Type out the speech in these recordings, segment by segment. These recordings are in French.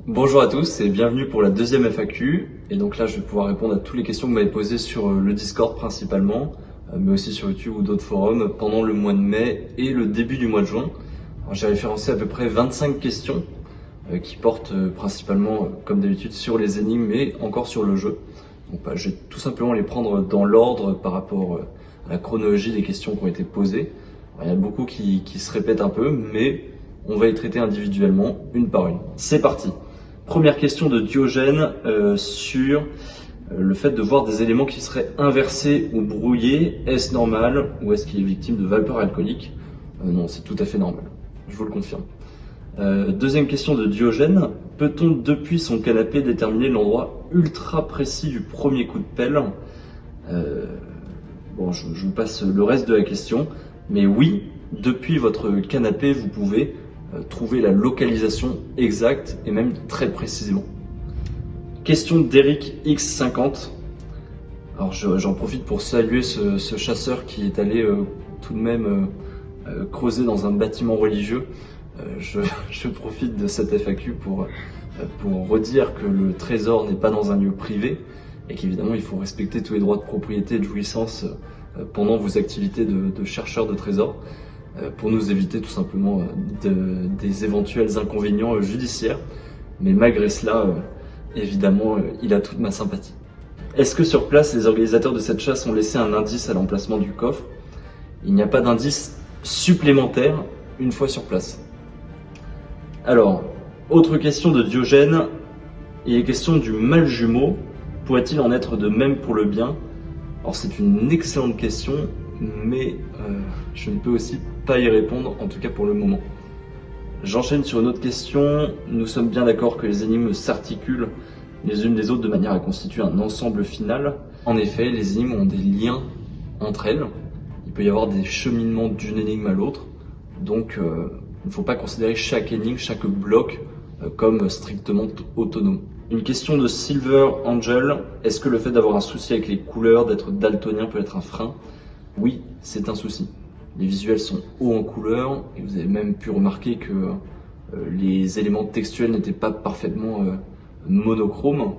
Bonjour à tous et bienvenue pour la deuxième FAQ. Et donc là, je vais pouvoir répondre à toutes les questions que vous m'avez posées sur le Discord principalement, mais aussi sur YouTube ou d'autres forums pendant le mois de mai et le début du mois de juin. Alors, j'ai référencé à peu près 25 questions qui portent principalement, comme d'habitude, sur les énigmes, mais encore sur le jeu. Donc je vais tout simplement les prendre dans l'ordre par rapport à la chronologie des questions qui ont été posées. Alors, il y en a beaucoup qui se répètent un peu, mais on va les traiter individuellement, une par une. C'est parti. Première question de Diogène sur le fait de voir des éléments qui seraient inversés ou brouillés. Est-ce normal ou est-ce qu'il est victime de vapeur alcoolique? Non, c'est tout à fait normal, je vous le confirme. Deuxième question de Diogène. Peut-on depuis son canapé déterminer l'endroit ultra précis du premier coup de pelle? Je vous passe le reste de la question. Mais oui, depuis votre canapé, vous pouvez trouver la localisation exacte et même très précisément. Question d'Eric X50. Alors j'en profite pour saluer ce chasseur qui est allé tout de même creuser dans un bâtiment religieux. Je profite de cette FAQ pour redire que le trésor n'est pas dans un lieu privé et qu'évidemment il faut respecter tous les droits de propriété et de jouissance pendant vos activités de chercheurs de trésors, pour nous éviter tout simplement des éventuels inconvénients judiciaires. Mais malgré cela, évidemment, il a toute ma sympathie. Est-ce que sur place, les organisateurs de cette chasse ont laissé un indice à l'emplacement du coffre? Il n'y a pas d'indice supplémentaire une fois sur place. Alors, autre question de Diogène. Il est question du mal jumeau. Pourrait-il en être de même pour le bien? Alors c'est une excellente question, mais je ne peux aussi pas y répondre, en tout cas pour le moment. J'enchaîne sur une autre question. Nous sommes bien d'accord que les énigmes s'articulent les unes des autres de manière à constituer un ensemble final. En effet, les énigmes ont des liens entre elles. Il peut y avoir des cheminements d'une énigme à l'autre. Donc il ne faut pas considérer chaque énigme, chaque bloc comme strictement autonome. Une question de Silver Angel. Est-ce que le fait d'avoir un souci avec les couleurs, d'être daltonien peut être un frein? Oui, c'est un souci. Les visuels sont hauts en couleurs et vous avez même pu remarquer que les éléments textuels n'étaient pas parfaitement monochromes.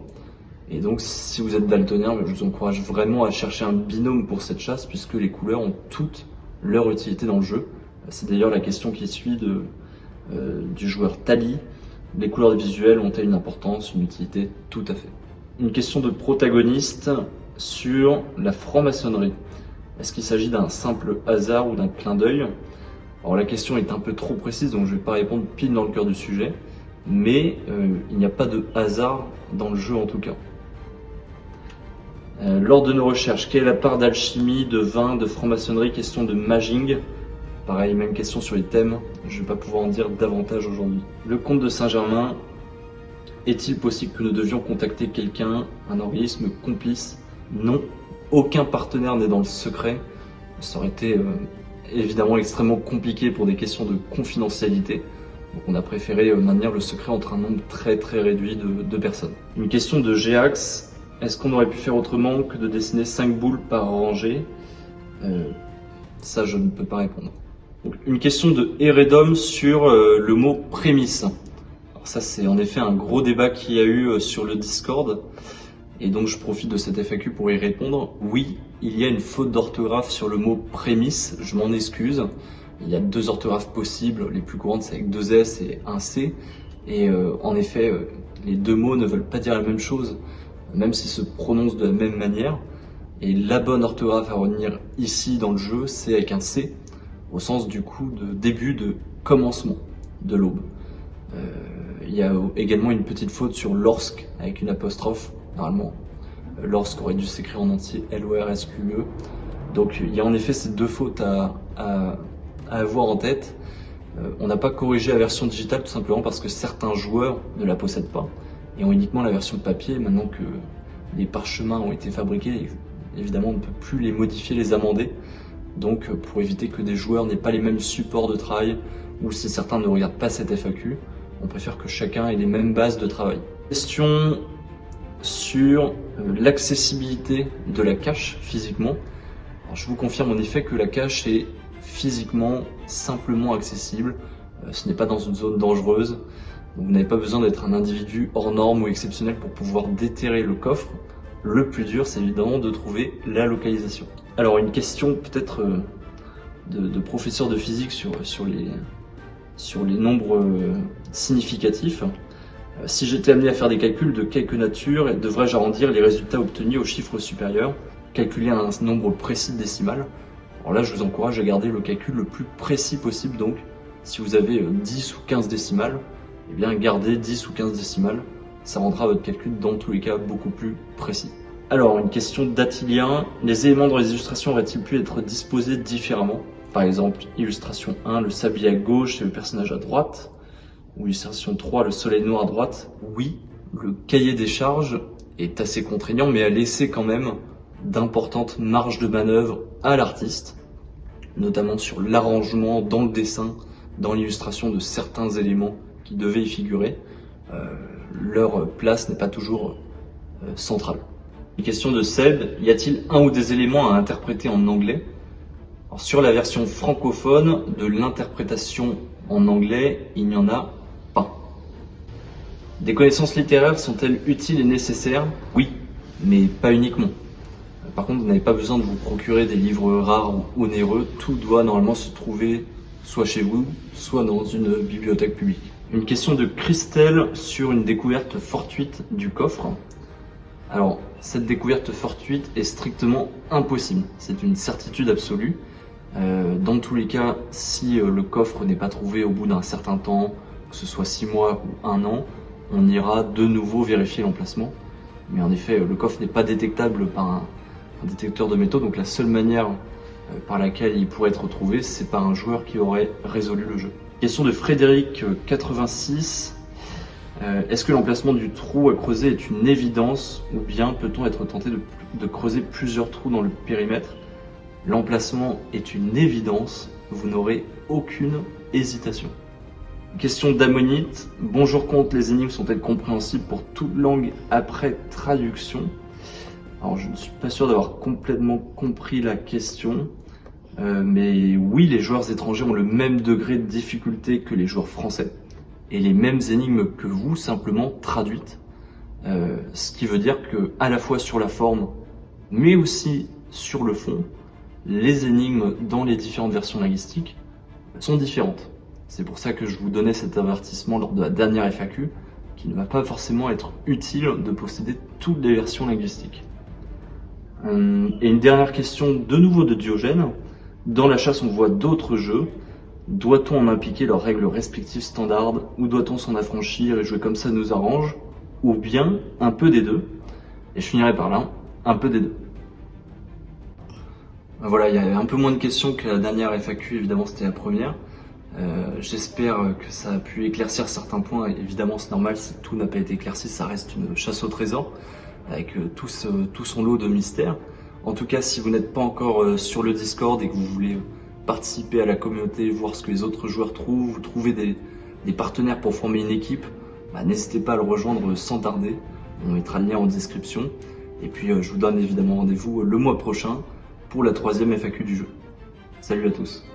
Et donc si vous êtes daltonien, je vous encourage vraiment à chercher un binôme pour cette chasse puisque les couleurs ont toute leur utilité dans le jeu. C'est d'ailleurs la question qui suit du joueur Tali. Les couleurs visuelles ont-elles une importance, une utilité? Tout à fait. Une question de protagoniste sur la franc-maçonnerie. Est-ce qu'il s'agit d'un simple hasard ou d'un clin d'œil? Alors la question est un peu trop précise, donc je ne vais pas répondre pile dans le cœur du sujet, mais il n'y a pas de hasard dans le jeu en tout cas. Lors de nos recherches, quelle est la part d'alchimie, de vin, de franc-maçonnerie? Question de maging. Pareil, même question sur les thèmes, je ne vais pas pouvoir en dire davantage aujourd'hui. Le comte de Saint-Germain, est-il possible que nous devions contacter quelqu'un, un organisme complice? Non, aucun partenaire n'est dans le secret. Ça aurait été évidemment extrêmement compliqué pour des questions de confidentialité. Donc on a préféré maintenir le secret entre un nombre très très réduit de personnes. Une question de Géax, est-ce qu'on aurait pu faire autrement que de dessiner 5 boules par rangée? Ça je ne peux pas répondre. Donc, une question de Eredom sur le mot prémisse. Alors ça c'est en effet un gros débat qu'il y a eu sur le Discord et donc je profite de cette FAQ pour y répondre. Oui, il y a une faute d'orthographe sur le mot prémisse, je m'en excuse. Il y a 2 orthographes possibles, les plus courantes c'est avec 2 S et un C et en effet les 2 mots ne veulent pas dire la même chose même s'ils se prononcent de la même manière et la bonne orthographe à retenir ici dans le jeu c'est avec un C, au sens du coup de début de commencement de l'aube. Il y a également une petite faute sur lorsque avec une apostrophe, normalement lorsque aurait dû s'écrire en entier L-O-R-S-Q-E. Donc il y a en effet ces 2 fautes à avoir en tête. On n'a pas corrigé la version digitale tout simplement parce que certains joueurs ne la possèdent pas et ont uniquement la version papier. Maintenant que les parchemins ont été fabriqués, évidemment on ne peut plus les modifier, les amender. Donc pour éviter que des joueurs n'aient pas les mêmes supports de travail ou si certains ne regardent pas cette FAQ, on préfère que chacun ait les mêmes bases de travail. Question sur l'accessibilité de la cache physiquement. Alors, je vous confirme en effet que la cache est physiquement simplement accessible. Ce n'est pas dans une zone dangereuse. Donc, vous n'avez pas besoin d'être un individu hors norme ou exceptionnel pour pouvoir déterrer le coffre. Le plus dur, c'est évidemment de trouver la localisation. Alors, une question peut-être de professeur de physique sur les nombres significatifs. Si j'étais amené à faire des calculs de quelque nature, devrais-je arrondir les résultats obtenus au chiffre supérieur, calculer un nombre précis de décimales? Alors là, je vous encourage à garder le calcul le plus précis possible. Donc, si vous avez 10 ou 15 décimales, eh bien gardez 10 ou 15 décimales. Ça rendra votre calcul dans tous les cas beaucoup plus précis. Alors, une question d'Attilien. Les éléments dans les illustrations auraient-ils pu être disposés différemment? Par exemple, illustration 1, le sablier à gauche et le personnage à droite. Ou illustration 3, le soleil noir à droite. Oui, le cahier des charges est assez contraignant, mais a laissé quand même d'importantes marges de manœuvre à l'artiste, notamment sur l'arrangement dans le dessin, dans l'illustration de certains éléments qui devaient y figurer. Leur place n'est pas toujours centrale. Une question de Seb, y a-t-il un ou des éléments à interpréter en anglais? Alors, sur la version francophone de l'interprétation en anglais, il n'y en a pas. Des connaissances littéraires sont-elles utiles et nécessaires? Oui, mais pas uniquement. Par contre, vous n'avez pas besoin de vous procurer des livres rares ou onéreux. Tout doit normalement se trouver soit chez vous, soit dans une bibliothèque publique. Une question de Christelle sur une découverte fortuite du coffre. Alors, cette découverte fortuite est strictement impossible. C'est une certitude absolue. Dans tous les cas, si le coffre n'est pas trouvé au bout d'un certain temps, que ce soit 6 mois ou 1 an, on ira de nouveau vérifier l'emplacement. Mais en effet, le coffre n'est pas détectable par un détecteur de métaux, donc la seule manière par laquelle il pourrait être trouvé, c'est par un joueur qui aurait résolu le jeu. Question de Frédéric 86. Est-ce que l'emplacement du trou à creuser est une évidence ou bien peut-on être tenté de creuser plusieurs trous dans le périmètre? L'emplacement est une évidence, vous n'aurez aucune hésitation. Question d'Ammonite. Bonjour Comte, les énigmes sont-elles compréhensibles pour toute langue après traduction? Alors je ne suis pas sûr d'avoir complètement compris la question, mais oui, les joueurs étrangers ont le même degré de difficulté que les joueurs français et les mêmes énigmes que vous, simplement traduites. Ce qui veut dire que à la fois sur la forme, mais aussi sur le fond, les énigmes dans les différentes versions linguistiques sont différentes. C'est pour ça que je vous donnais cet avertissement lors de la dernière FAQ, qu'il ne va pas forcément être utile de posséder toutes les versions linguistiques. Et une dernière question de nouveau de Diogène. Dans la chasse, on voit d'autres jeux. Doit-on en appliquer leurs règles respectives standards ou doit-on s'en affranchir et jouer comme ça nous arrange? Ou bien un peu des deux? Et je finirai par là, un peu des deux. Voilà, il y a un peu moins de questions que la dernière FAQ, évidemment c'était la première. J'espère que ça a pu éclaircir certains points. Évidemment, c'est normal, si tout n'a pas été éclairci, ça reste une chasse au trésor, avec tout son lot de mystères. En tout cas, si vous n'êtes pas encore sur le Discord et que vous voulez participer à la communauté, voir ce que les autres joueurs trouvent, trouver des partenaires pour former une équipe, n'hésitez pas à le rejoindre sans tarder. On mettra le lien en description. Et puis, je vous donne évidemment rendez-vous le mois prochain pour la 3e FAQ du jeu. Salut à tous.